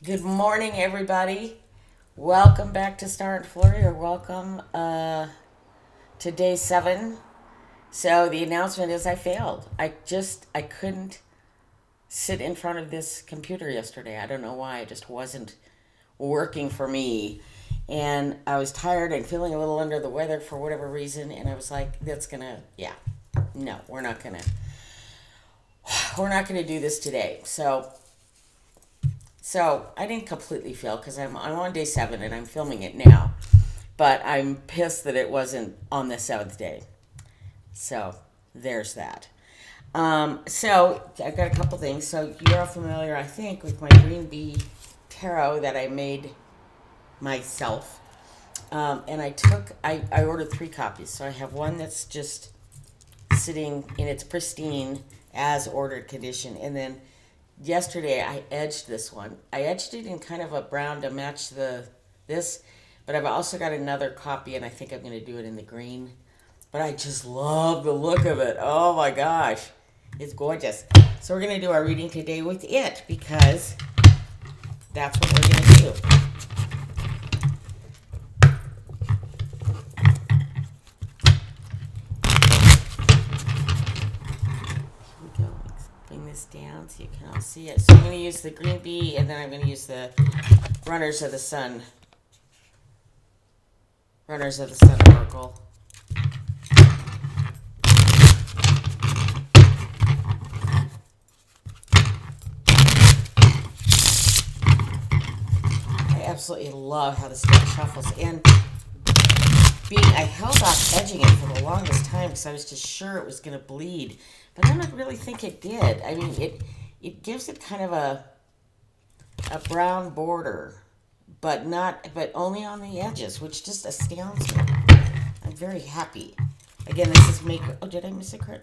Good morning, everybody. Welcome back to Star and Flurry, or welcome to day 7. So the announcement is I failed. I couldn't sit in front of this computer yesterday. I don't know why. It just wasn't working for me. And I was tired and feeling a little under the weather for whatever reason. And I was like, yeah, no, we're not gonna do this today. So I didn't completely fail because I'm on day 7 and I'm filming it now. But I'm pissed that it wasn't on the 7th day. So there's that. So I've got a couple things. So you're all familiar, I think, with my green bee tarot that I made myself. And I ordered 3 copies. So I have one that's just sitting in its pristine as ordered condition. And then yesterday I edged this one. I edged it in kind of a brown to match this, but I've also got another copy and I think I'm going to do it in the green. But I just love the look of it. Oh my gosh. It's gorgeous. So we're going to do our reading today with it because that's what we're going to do. Bring this down so you can all see it. So I'm going to use the green bee and then I'm going to use the Runners of the Sun. Runners of the Sun Oracle. I absolutely love how this deck shuffles. And I held off edging it for the longest time because I was just sure it was going to bleed. But I don't really think it did. I mean, it gives it kind of a brown border, but only on the edges, which just astounds me. I'm very happy. Again, this is make. Oh, did I miss a card?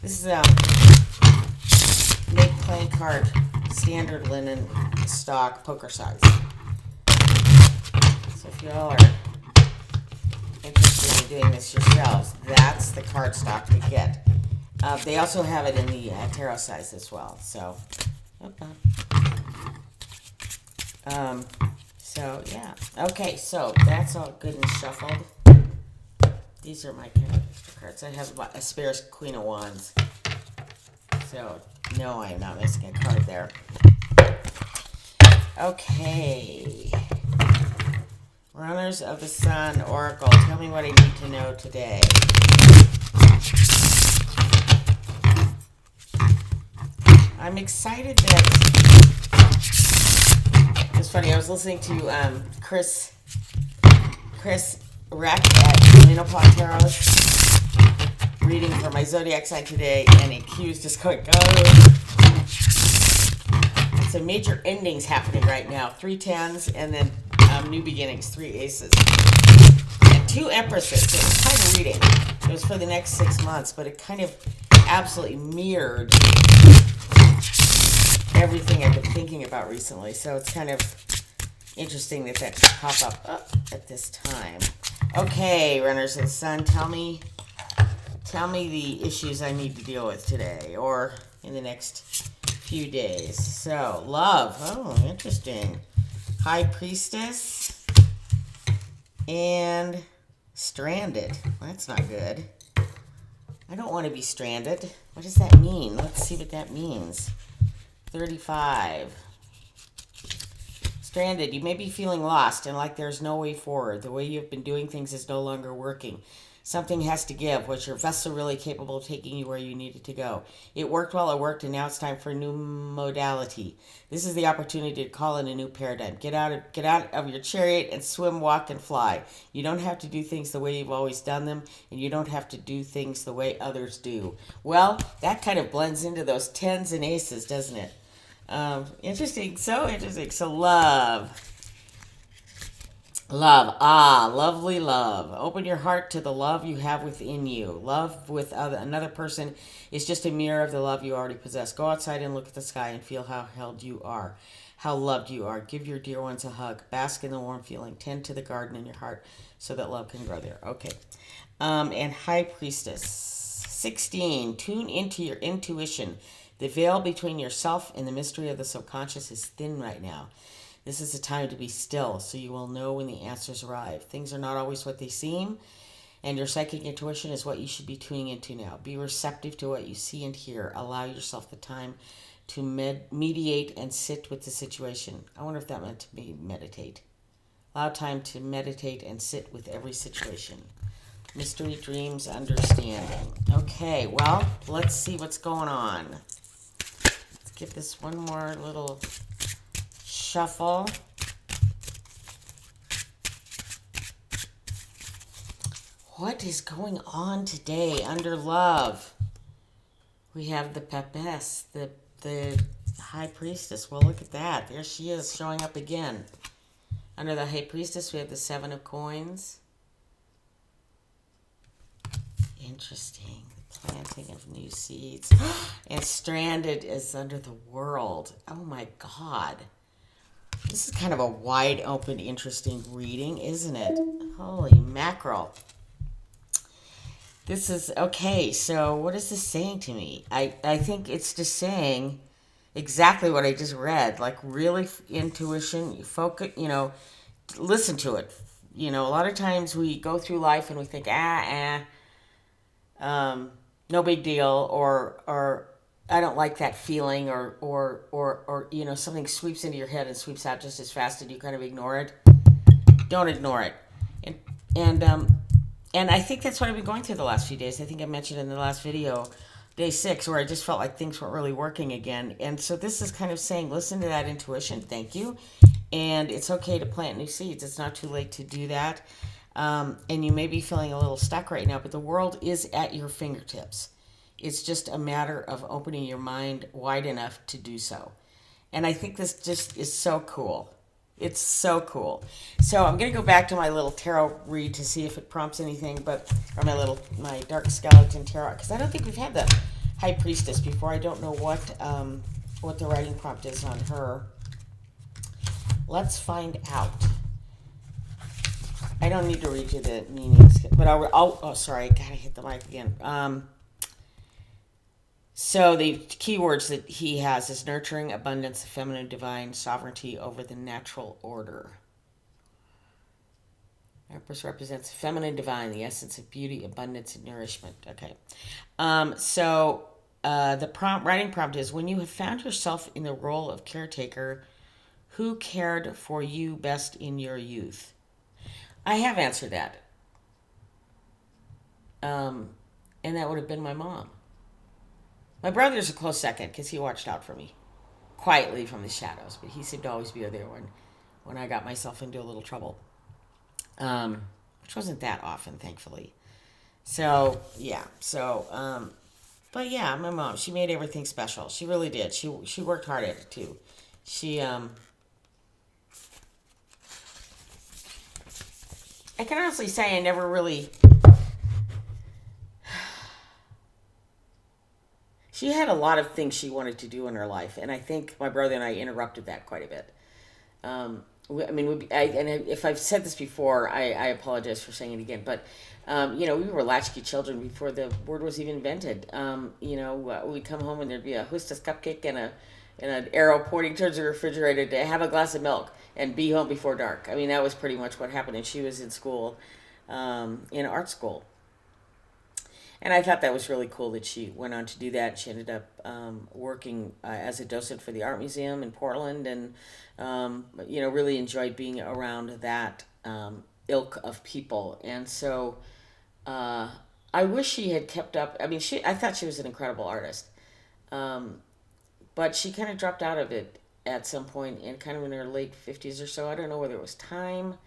This is make playing card, standard linen stock, poker size. So if y'all are interested in doing this yourselves, that's the card stock to get. They also have it in the tarot size as well. So, so yeah. Okay, so that's all good and shuffled. These are my kind of cards. I have a spare Queen of Wands. So, no, I am not missing a card there. Okay. Runners of the Sun Oracle. Tell me what I need to know today. I'm excited that it's funny. I was listening to Chris Reck at Menopause Tarot reading for my zodiac sign today, and he was just going, "Oh, so major endings happening right now. 3 tens and then new beginnings, 3 aces, and 2 empresses." So it was kind of reading. It was for the next 6 months, but it kind of absolutely mirrored everything I've been thinking about recently. So it's kind of interesting that could pop up at this time. Okay, Runners of the Sun, tell me the issues I need to deal with today or in the next few days. So, love. Oh, interesting. High Priestess and stranded. That's not good. I don't want to be stranded. What does that mean? Let's see what that means. 35. Stranded. You may be feeling lost and like there's no way forward. The way you've been doing things is no longer working. Something has to give. Was your vessel really capable of taking you where you needed to go? It worked while it worked, and now it's time for a new modality. This is the opportunity to call in a new paradigm. Get out of your chariot and swim, walk, and fly. You don't have to do things the way you've always done them, and you don't have to do things the way others do. Well, that kind of blends into those tens and aces, doesn't it? Interesting. So interesting. So love. Love. Ah, lovely love. Open your heart to the love you have within you. Love with another person is just a mirror of the love you already possess. Go outside and look at the sky and feel how held you are, how loved you are. Give your dear ones a hug. Bask in the warm feeling. Tend to the garden in your heart so that love can grow there. Okay. And High Priestess. 16. Tune into your intuition. The veil between yourself and the mystery of the subconscious is thin right now. This is a time to be still, so you will know when the answers arrive. Things are not always what they seem, and your psychic intuition is what you should be tuning into now. Be receptive to what you see and hear. Allow yourself the time to mediate and sit with the situation. I wonder if that meant to be meditate. Allow time to meditate and sit with every situation. Mystery, dreams, understanding. Okay, well, let's see what's going on. Let's give this one more little shuffle. What is going on today under love? We have the Pepess, the High Priestess. Well, look at that. There she is showing up again. Under the High Priestess, we have the Seven of Coins. Interesting. The planting of new seeds. And Stranded is under the World. Oh my God. This is kind of a wide open, interesting reading, isn't it? Holy mackerel. This is, okay, so what is this saying to me? I think it's just saying exactly what I just read. Like, really intuition, focus, listen to it. A lot of times we go through life and we think, no big deal, or I don't like that feeling, or something sweeps into your head and sweeps out just as fast, and you kind of ignore it. Don't ignore it. And I think that's what I've been going through the last few days. I think I mentioned in the last video, day 6, where I just felt like things weren't really working again. And so this is kind of saying, listen to that intuition. Thank you. And it's okay to plant new seeds. It's not too late to do that. And you may be feeling a little stuck right now, but the world is at your fingertips. It's just a matter of opening your mind wide enough to do so. And I think this just is so cool. It's so cool. So I'm going to go back to my little tarot read to see if it prompts anything, or my dark skeleton tarot, because I don't think we've had the High Priestess before. I don't know what the writing prompt is on her. Let's find out. I don't need to read you the meanings, but sorry, I gotta hit the mic again. So the keywords that he has is nurturing, abundance, feminine, divine, sovereignty over the natural order. Empress represents feminine, divine, the essence of beauty, abundance, and nourishment. Okay. The writing prompt is, when you have found yourself in the role of caretaker, who cared for you best in your youth? I have answered that. And that would have been my mom. My brother's a close second because he watched out for me quietly from the shadows, but he seemed to always be there when I got myself into a little trouble, which wasn't that often, thankfully. So, yeah. But yeah, my mom, she made everything special. She really did. She worked hard at it, too. I can honestly say I never really... She had a lot of things she wanted to do in her life, and I think my brother and I interrupted that quite a bit. If I've said this before, I apologize for saying it again, but, we were latchkey children before the word was even invented. We'd come home and there'd be a Hostess cupcake and an arrow pointing towards the refrigerator to have a glass of milk and be home before dark. I mean, that was pretty much what happened, and she was in school, in art school. And I thought that was really cool that she went on to do that. She ended up working as a docent for the Art Museum in Portland, and really enjoyed being around that ilk of people. And so I wish she had kept up. I mean, I thought she was an incredible artist, but she kind of dropped out of it at some point, and kind of in her late 50s or so. I don't know whether it was time.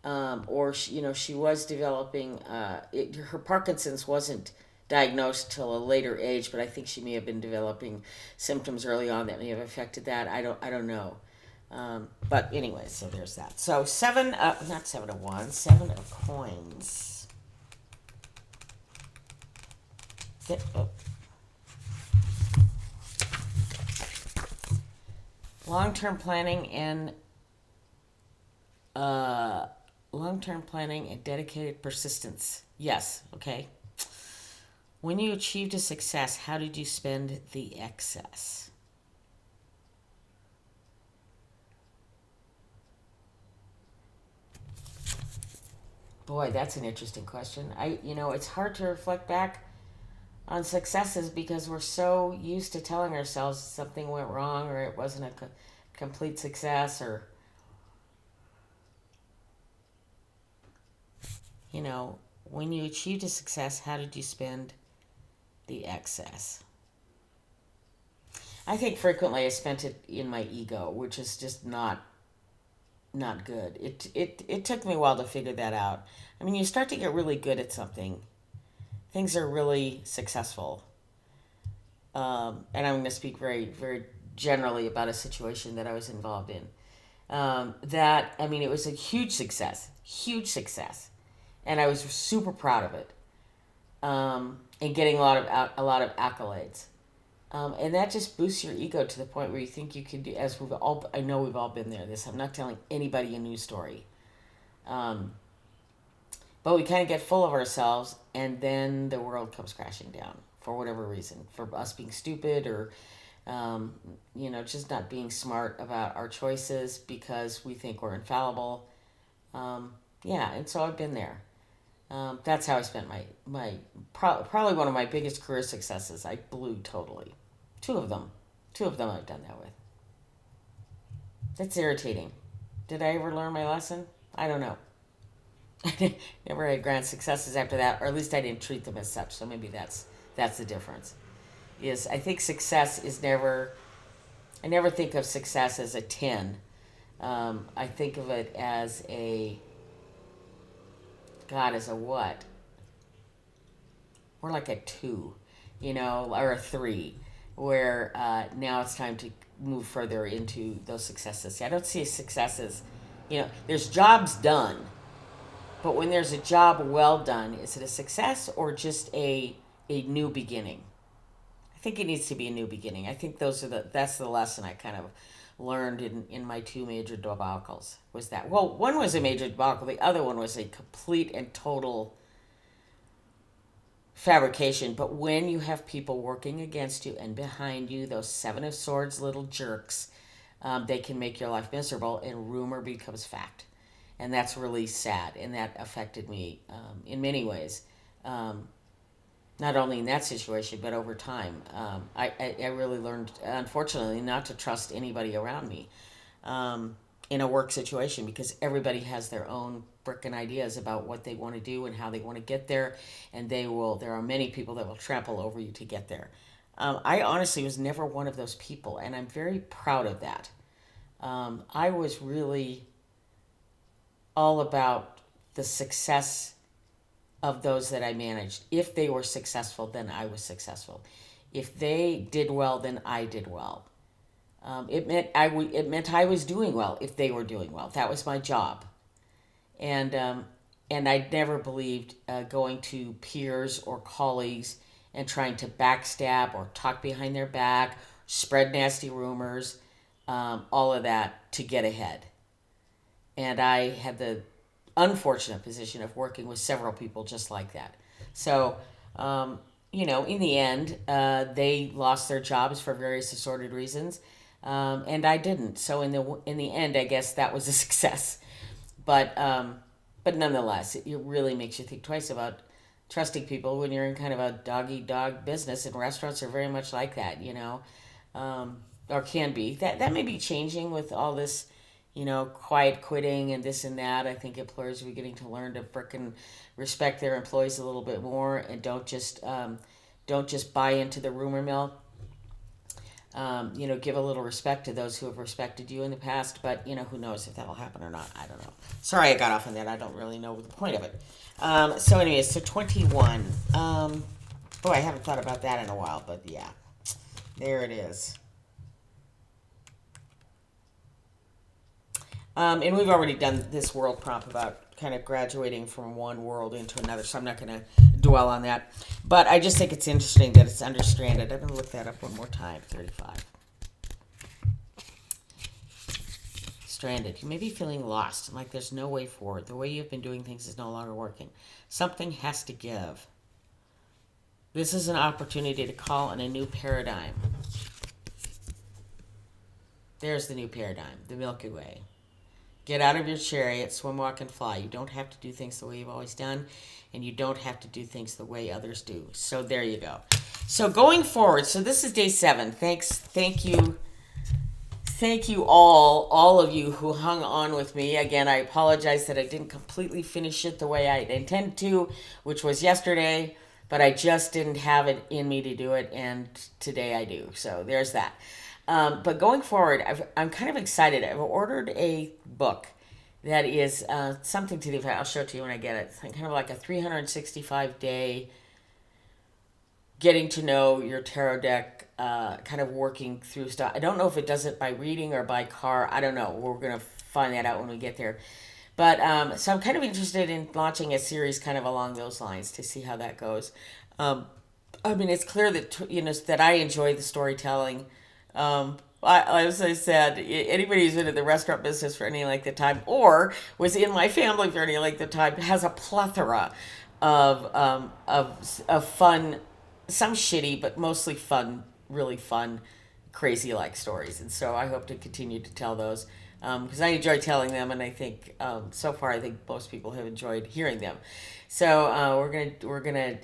Or she was developing. Her Parkinson's wasn't diagnosed till a later age, but I think she may have been developing symptoms early on that may have affected that. I don't know. But anyway, so there's that. So not 7 of Wands, 7 of Coins. Long-term planning and dedicated persistence. Yes, okay. When you achieved a success, how did you spend the excess? Boy, that's an interesting question. It's hard to reflect back on successes because we're so used to telling ourselves something went wrong or it wasn't a complete success, or when you achieved a success, how did you spend the excess? I think frequently I spent it in my ego, which is just not good. It took me a while to figure that out. I mean, you start to get really good at something. Things are really successful. And I'm going to speak very, very generally about a situation that I was involved in. It was a huge success, and I was super proud of it, and getting a lot of accolades. And that just boosts your ego to the point where you think you can do, as I know we've all been there. I'm not telling anybody a new story. But we kind of get full of ourselves, and then the world comes crashing down for whatever reason. For us being stupid, or, just not being smart about our choices because we think we're infallible. And so I've been there. That's how I spent probably one of my biggest career successes. I blew totally. Two of them I've done that with. That's irritating. Did I ever learn my lesson? I don't know. I never had grand successes after that, or at least I didn't treat them as such. So maybe that's the difference. Is I think success is never. I never think of success as a 10. I think of it as as a what? More like a 2, or a 3, where now it's time to move further into those successes. I don't see successes. There's jobs done. But when there's a job well done, is it a success or just a new beginning? I think it needs to be a new beginning. I think that's the lesson I kind of learned in my 2 major debacles. Was that, well, one was a major debacle, the other one was a complete and total fabrication. But when you have people working against you and behind you, those 7 of Swords little jerks, they can make your life miserable, and rumor becomes fact. And that's really sad, and that affected me in many ways. Not only in that situation, but over time. I really learned, unfortunately, not to trust anybody around me in a work situation, because everybody has their own frickin' ideas about what they want to do and how they want to get there, and there are many people that will trample over you to get there. I honestly was never one of those people, and I'm very proud of that. I was really all about the success of those that I managed. If they were successful, then I was successful. If they did well, then I did well. It meant I was doing well if they were doing well. That was my job, and I never believed going to peers or colleagues and trying to backstab or talk behind their back, spread nasty rumors, all of that to get ahead. And I had the unfortunate position of working with several people just like that. So, in the end, they lost their jobs for various assorted reasons, and I didn't. So in the end, I guess that was a success. But nonetheless, it really makes you think twice about trusting people when you're in kind of a dog-eat-dog business, and restaurants are very much like that, or can be. That may be changing with all this quiet quitting and this and that. I think employers are beginning to learn to frickin' respect their employees a little bit more, and don't just buy into the rumor mill. Give a little respect to those who have respected you in the past, but who knows if that'll happen or not. I don't know. Sorry I got off on that. I don't really know the point of it. So anyways, so 21. Boy, I haven't thought about that in a while, but yeah, there it is. And we've already done this world prompt about kind of graduating from one world into another, so I'm not going to dwell on that. But I just think it's interesting that it's understranded. I'm going to look that up one more time. 35. Stranded. You may be feeling lost, like there's no way forward. The way you've been doing things is no longer working. Something has to give. This is an opportunity to call on a new paradigm. There's the new paradigm, the Milky Way. Get out of your chariot, swim, walk, and fly. You don't have to do things the way you've always done, and you don't have to do things the way others do. So there you go. So going forward, so this is day 7. Thank you all of you who hung on with me. Again, I apologize that I didn't completely finish it the way I intended to, which was yesterday, but I just didn't have it in me to do it, and today I do. So there's that. But going forward, I'm kind of excited. I've ordered a book that is something to the effect, I'll show it to you when I get it. It's kind of like a 365-day getting to know your tarot deck, kind of working through stuff. I don't know if it does it by reading or by card. I don't know. We're going to find that out when we get there. But so I'm kind of interested in launching a series kind of along those lines to see how that goes. I mean, it's clear that that I enjoy the storytelling. As I said, anybody who's been in the restaurant business for any length of time, or was in my family for any length of time, has a plethora of fun, some shitty, but mostly fun, really fun, crazy like stories. And so I hope to continue to tell those because I enjoy telling them, and I think so far I think most people have enjoyed hearing them. So we're gonna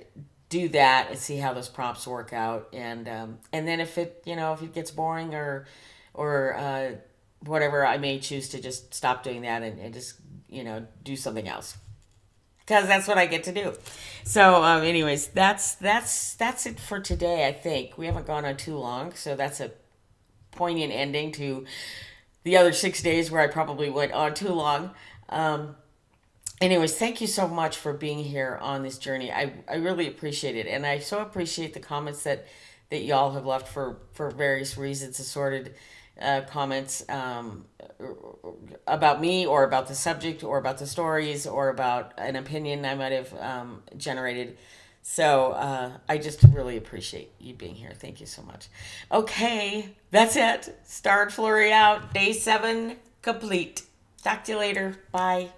do that and see how those prompts work out, and then if it gets boring or whatever, I may choose to just stop doing that and just do something else, because that's what I get to do. So anyways, that's it for today. I think we haven't gone on too long, so that's a poignant ending to the other 6 days where I probably went on too long. Anyways, thank you so much for being here on this journey. I really appreciate it. And I so appreciate the comments that y'all have left for various reasons, assorted comments about me, or about the subject, or about the stories, or about an opinion I might have generated. So I just really appreciate you being here. Thank you so much. Okay, that's it. Star and Flurry out. Day 7 complete. Talk to you later. Bye.